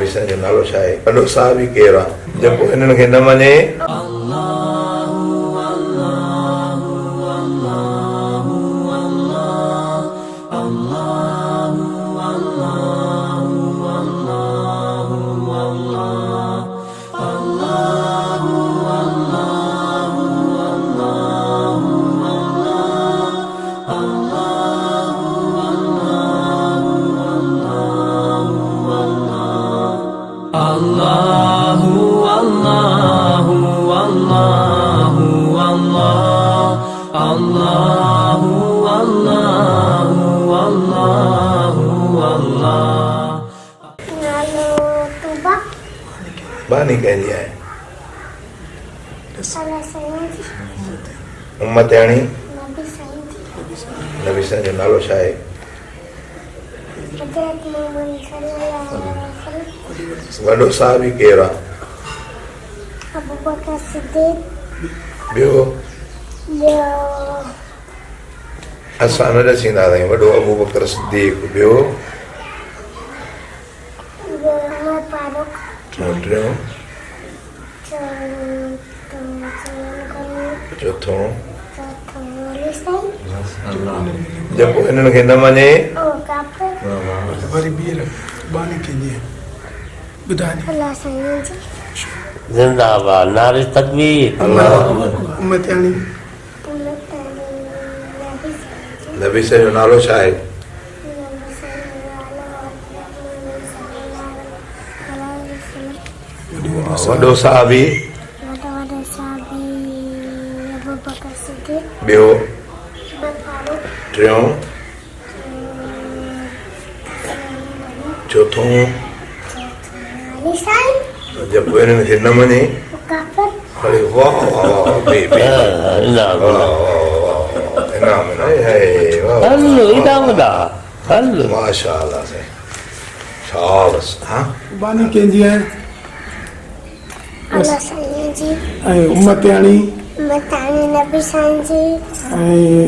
नबीसन जो नालो छा आहे वॾो साहब ई केरु आहे जेको हिननि खे न मञे बानी कहंदी आहे उम्मत यानी नबीसन जो नालो छा आहे वॾो साहब ई केरु आहे ॿियो असां न ॾसींदा आहियूं वॾो अबू बकर सिद्दीक़ ॿियो टियों चौथों जेको हिननि खे न मञे जिंदाबाद नारे तकबीर नबीसन जो नालो छा आहे वॾो साहबी ॿियो टियों चौथों जेको हिननि खे न मञे अरे वाह माशाअल्लाह से शाबाश हां बानी कहंदी है उम्मत यानी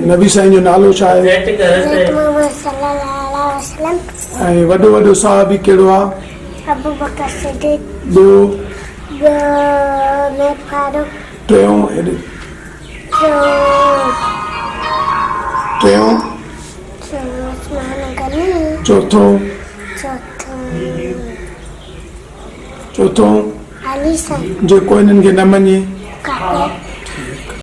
नबी साईं जो नालो छा आहे ऐं वॾो वॾो साहबी कहिड़ो आहे ॿियो टियों चौथों जेको हिननि खे न मञे